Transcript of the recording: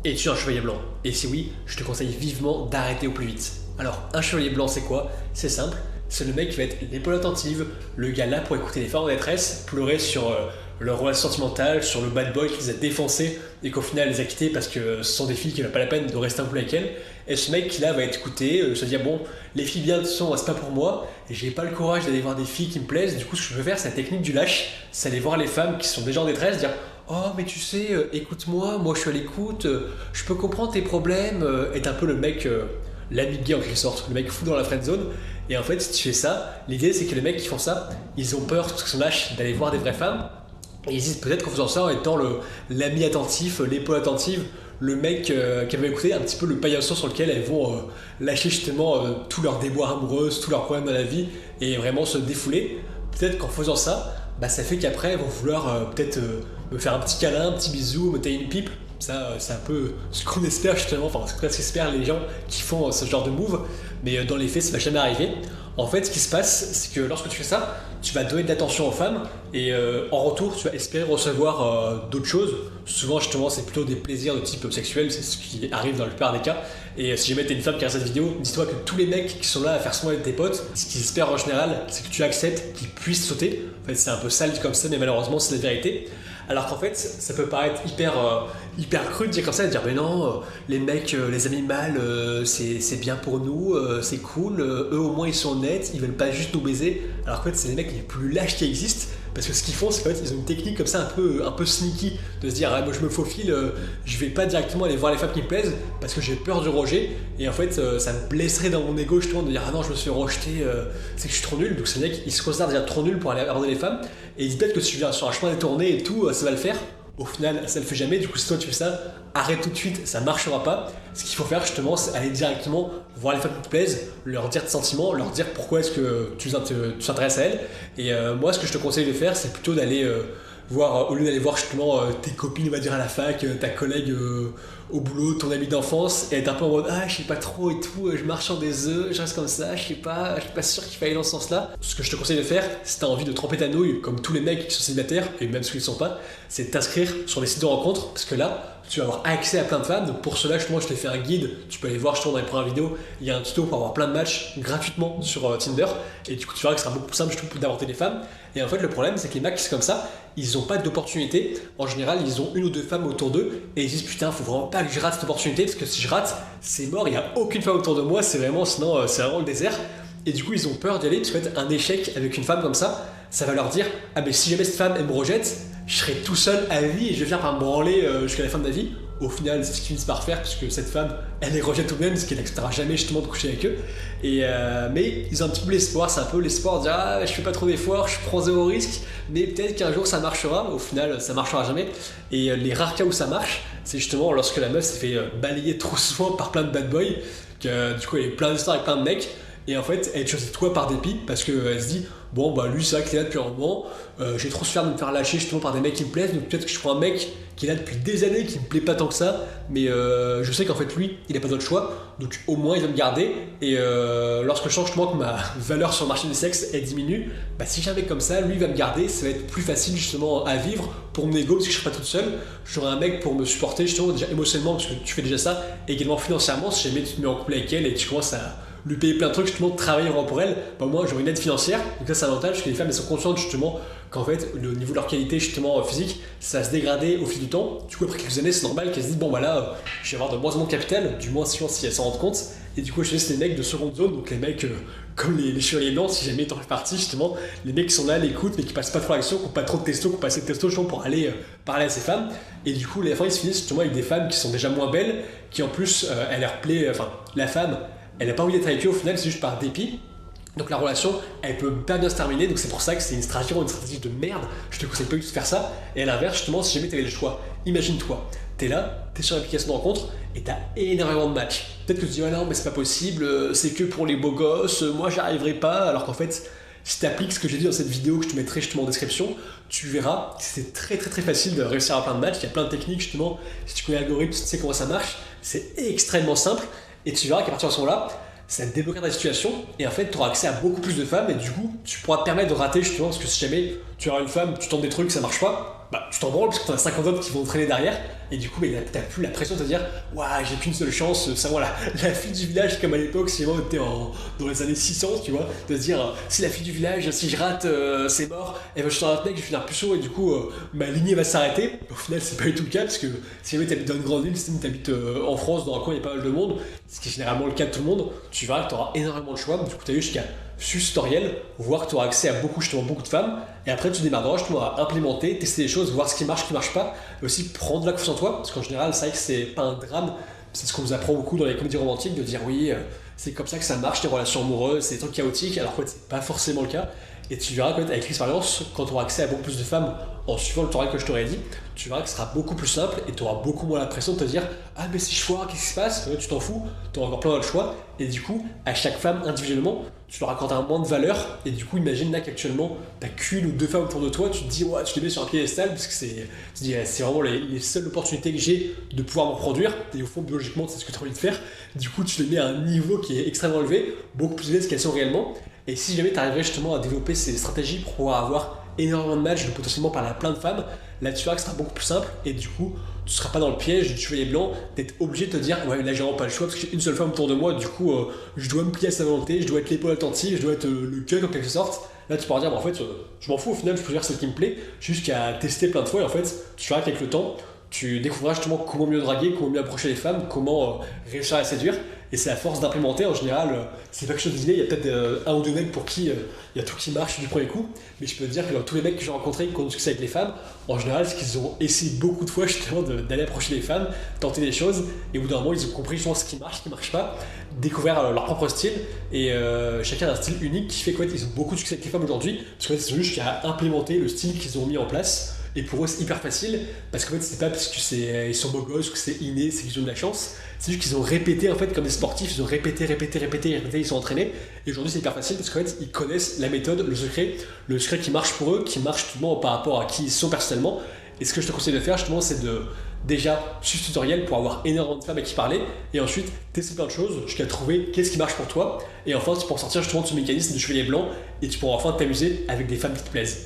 Es-tu un chevalier blanc? Et si oui, je te conseille vivement d'arrêter au plus vite. Alors, un chevalier blanc, c'est quoi? C'est simple, c'est le mec qui va être l'épaule attentive, le gars là pour écouter les femmes en détresse, pleurer sur leur relation sentimentale, sur le bad boy qui les a défoncés et qu'au final les a quittés parce que ce sont des filles qui n'ont pas la peine de rester un peu avec elles. Et ce mec qui là va être écouté, se dire bon, les filles bien sont, c'est pas pour moi, et j'ai pas le courage d'aller voir des filles qui me plaisent, du coup ce que je veux faire c'est la technique du lâche, c'est aller voir les femmes qui sont déjà en détresse, dire oh mais tu sais, écoute-moi, moi je suis à l'écoute, je peux comprendre tes problèmes, est un peu le mec, l'ami gay en quelque sorte, le mec fou dans la friend zone. Et en fait si tu fais ça, l'idée c'est que les mecs qui font ça, ils ont peur parce qu'ils sont lâches d'aller voir des vraies femmes, et ils hésitent peut-être qu'en faisant ça, en étant l'ami attentif, l'épaule attentive, le mec qui va écouter un petit peu le paillasson sur lequel elles vont lâcher justement tous leurs déboires amoureuses, tous leurs problèmes dans la vie et vraiment se défouler. Peut-être qu'en faisant ça, bah, ça fait qu'après elles vont vouloir peut-être me faire un petit câlin, un petit bisou, me tailler une pipe. Ça, c'est un peu ce qu'on espère justement, enfin ce qu'espèrent les gens qui font ce genre de move, mais dans les faits ça va jamais arriver. En fait, ce qui se passe, c'est que lorsque tu fais ça, tu vas donner de l'attention aux femmes et en retour, tu vas espérer recevoir d'autres choses. Souvent, justement, c'est plutôt des plaisirs de type sexuel, c'est ce qui arrive dans la plupart des cas. Et si jamais t'es une femme qui regarde cette vidéo, dis-toi que tous les mecs qui sont là à faire semblant avec tes potes, ce qu'ils espèrent en général, c'est que tu acceptes qu'ils puissent sauter. En fait, c'est un peu sale comme ça, mais malheureusement, c'est la vérité. Alors qu'en fait, ça peut paraître hyper cru de dire comme ça, de dire mais non, les mecs, les amis mâles, c'est bien pour nous, c'est cool, eux au moins ils sont honnêtes, ils veulent pas juste nous baiser. Alors qu'en fait, c'est les mecs les plus lâches qui existent, parce que ce qu'ils font, c'est qu'en fait, ils ont une technique comme ça un peu sneaky, de se dire ah, moi je me faufile, je vais pas directement aller voir les femmes qui me plaisent, parce que j'ai peur du rejet, et en fait, ça me blesserait dans mon ego justement de dire ah non, je me suis rejeté, c'est que je suis trop nul, donc ces mecs ils se considèrent déjà trop nuls pour aller aborder les femmes, et ils disent peut-être que si tu viens sur un chemin détourné et tout, ça va le faire. Au final, ça le fait jamais. Du coup, si toi tu fais ça, arrête tout de suite, ça marchera pas. Ce qu'il faut faire justement, c'est aller directement voir les femmes qui te plaisent, leur dire tes sentiments, leur dire pourquoi est-ce que tu t'intéresses à elles. Et moi, ce que je te conseille de faire, c'est plutôt d'aller voir, au lieu d'aller voir justement tes copines, on va dire à la fac, ta collègue au boulot, ton ami d'enfance, et être un peu en mode ah je sais pas trop et tout, je marche en des œufs, je reste comme ça, je suis pas sûr qu'il faille aller dans ce sens-là. Ce que je te conseille de faire, si t'as envie de tremper ta nouille, comme tous les mecs qui sont célibataires, et même ceux qui ne sont pas, c'est de t'inscrire sur des sites de rencontres, parce que là, tu vas avoir accès à plein de femmes. Donc pour cela, justement, je t'ai fait un guide. Tu peux aller voir justement dans les premières vidéos. Il y a un tuto pour avoir plein de matchs gratuitement sur Tinder. Et du coup, tu verras que ce sera beaucoup plus simple d'aborder des femmes. Et en fait, le problème, c'est que les mecs qui sont comme ça, ils n'ont pas d'opportunité. En général, ils ont une ou deux femmes autour d'eux et ils disent putain, faut vraiment pas que je rate cette opportunité parce que si je rate, c'est mort. Il n'y a aucune femme autour de moi. C'est vraiment, sinon, c'est vraiment le désert. Et du coup, ils ont peur d'y aller parce qu'en fait, un échec avec une femme comme ça va leur dire ah, mais si jamais cette femme elle me rejette, je serai tout seul à vie et je vais finir par me branler jusqu'à la fin de ma vie. Au final, c'est ce qu'ils finissent par faire, puisque cette femme, elle les rejette tout de même, parce qu'elle n'acceptera jamais justement de coucher avec eux. Et mais ils ont un petit peu l'espoir, c'est un peu l'espoir de dire ah, je fais pas trop d'efforts, je prends zéro risque, mais peut-être qu'un jour ça marchera. Au final, ça marchera jamais. Et les rares cas où ça marche, c'est justement lorsque la meuf s'est fait balayer trop souvent par plein de bad boys, que du coup elle a eu plein d'histoires avec plein de mecs. Et en fait, elle choisit toi par dépit parce qu'elle se dit bon bah lui c'est vrai qu'il est là depuis un moment, j'ai trop souffert de me faire lâcher justement par des mecs qui me plaisent, donc peut-être que je prends un mec qui est là depuis des années qui me plaît pas tant que ça, mais je sais qu'en fait lui il a pas d'autre choix, donc au moins il va me garder. Et lorsque je sens justement que ma valeur sur le marché du sexe elle diminue, bah si j'ai un mec comme ça, lui il va me garder, ça va être plus facile justement à vivre pour mon ego parce que je serai pas toute seule, j'aurai un mec pour me supporter justement déjà émotionnellement parce que tu fais déjà ça, et également financièrement si jamais tu te mets en couple avec elle et tu commences à lui payer plein de trucs justement de travailler vraiment pour elle, bah moi j'aurai une aide financière, donc ça c'est un avantage parce que les femmes elles sont conscientes justement qu'en fait le niveau de leur qualité justement physique ça va se dégrader au fil du temps. Du coup après quelques années c'est normal qu'elles se disent bon bah là je vais avoir de moins en moins de capital, du moins si elles s'en rendent compte. Et du coup je te dis c'est les mecs de seconde zone, donc les mecs comme les chevaliers blancs, si jamais t'en fais partie justement, les mecs qui sont là à l'écoute mais qui passent pas trop à l'action, qui ont pas trop de testo, qui ont pas assez de testo justement pour aller parler à ces femmes. Et du coup les fois ils se finissent justement avec des femmes qui sont déjà moins belles, qui en plus elle leur plaît, enfin la femme elle n'a pas envie d'être avec eux, au final c'est juste par dépit. Donc la relation, elle peut pas bien se terminer, donc c'est pour ça que c'est une stratégie de merde. Je te conseille pas du tout de faire ça. Et à l'inverse, justement, si jamais tu avais le choix, imagine-toi, t'es là, t'es sur l'application de rencontre et t'as énormément de matchs. Peut-être que tu dis, ouais, non, mais c'est pas possible, c'est que pour les beaux gosses, moi j'y arriverai pas, alors qu'en fait, si tu appliques ce que j'ai dit dans cette vidéo que je te mettrai justement en description, tu verras que c'est très facile de réussir à plein de matchs. Il y a plein de techniques justement, si tu connais l'algorithme, tu sais comment ça marche, c'est extrêmement simple. Et tu verras qu'à partir de ce moment-là, ça débloquera ta situation et en fait, tu auras accès à beaucoup plus de femmes et du coup, tu pourras te permettre de rater justement parce que si jamais tu auras une femme, tu tentes des trucs, ça marche pas, bah tu t'en branles parce que t'en as 50 autres qui vont traîner derrière, et du coup bah, t'as plus la pression de te dire waouh j'ai qu'une seule chance, ça voilà, la fille du village comme à l'époque, si vraiment t'es dans les années 600, tu vois, de se dire si la fille du village, si je rate, c'est mort, elle va chuter un autre mec, je vais finir puceau et du coup ma lignée va s'arrêter. Au final c'est pas du tout le cas parce que si jamais t'habites dans une grande ville, si t'habites en France, dans un coin il y a pas mal de monde, ce qui est généralement le cas de tout le monde, tu verras que tu auras énormément de choix, du coup t'as eu jusqu'à suivre ce tutoriel, voir que tu auras accès à beaucoup, justement, beaucoup de femmes, et après tu démarreras justement à implémenter, tester des choses, voir ce qui marche pas, et aussi prendre la confiance en toi, parce qu'en général, c'est vrai que c'est pas un drame, c'est ce qu'on nous apprend beaucoup dans les comédies romantiques, de dire oui, c'est comme ça que ça marche, les relations amoureuses, c'est des trucs chaotiques, alors qu'en fait, c'est pas forcément le cas, et tu verras qu'en fait, avec l'expérience, quand tu auras accès à beaucoup plus de femmes en suivant le tutoriel que je t'aurais dit, tu verras que ce sera beaucoup plus simple et tu auras beaucoup moins la pression de te dire ah mais si je foire, qu'est-ce qui se passe? Tu t'en fous, tu auras encore plein d'autres choix, et du coup, à chaque femme individuellement, tu leur accordes un moins de valeur, et du coup, imagine là qu'actuellement, t'as qu'une ou deux femmes autour de toi, tu te dis ouais, tu les mets sur un piédestal parce que c'est vraiment les seules opportunités que j'ai de pouvoir me reproduire, et au fond, biologiquement, c'est ce que tu as envie de faire, du coup, tu les mets à un niveau qui est extrêmement élevé, beaucoup plus élevé de ce qu'elles sont réellement, et si jamais tu arriverais justement à développer ces stratégies pour pouvoir avoir énormément de matchs, de potentiellement parler à plein de femmes, là tu verras que ce sera beaucoup plus simple et du coup tu seras pas dans le piège du chevalier blanc d'être obligé de te dire ouais là j'ai vraiment pas le choix parce que j'ai une seule femme autour de moi, du coup je dois me plier à sa volonté, je dois être l'épaule attentive, je dois être le cœur en quelque sorte. Là tu pourras dire bah, en fait je m'en fous, au final je peux faire celle qui me plaît, jusqu'à tester plein de fois, et en fait tu verras qu'avec le temps tu découvriras justement comment mieux draguer, comment mieux approcher les femmes, comment réussir à les séduire. Et c'est à force d'implémenter, en général, c'est pas quelque chose d'inné, il y a peut-être un ou deux mecs pour qui il y a tout qui marche du premier coup, mais je peux te dire que dans tous les mecs que j'ai rencontrés qui ont du succès avec les femmes, en général, c'est qu'ils ont essayé beaucoup de fois justement d'aller approcher les femmes, tenter des choses, et au bout d'un moment, ils ont compris justement ce qui marche pas, découvert leur propre style, et chacun a un style unique qui fait qu'ils ont beaucoup de succès avec les femmes aujourd'hui, parce qu'en fait, c'est juste qu'à implémenter le style qu'ils ont mis en place. Et pour eux, c'est hyper facile, parce qu'en fait, c'est pas parce que ils sont beaux gosses, que c'est inné, c'est qu'ils ont de la chance. C'est juste qu'ils ont répété, en fait, comme des sportifs, ils ont répété, ils sont entraînés. Et aujourd'hui, c'est hyper facile, parce qu'en fait, ils connaissent la méthode, le secret qui marche pour eux, qui marche justement par rapport à qui ils sont personnellement. Et ce que je te conseille de faire, justement, c'est de déjà suivre ce tutoriel pour avoir énormément de femmes à qui parler, et ensuite tester plein de choses jusqu'à trouver qu'est-ce qui marche pour toi. Et enfin, tu pourras sortir justement de ce mécanisme de chevalier blanc, et tu pourras enfin t'amuser avec des femmes qui te plaisent.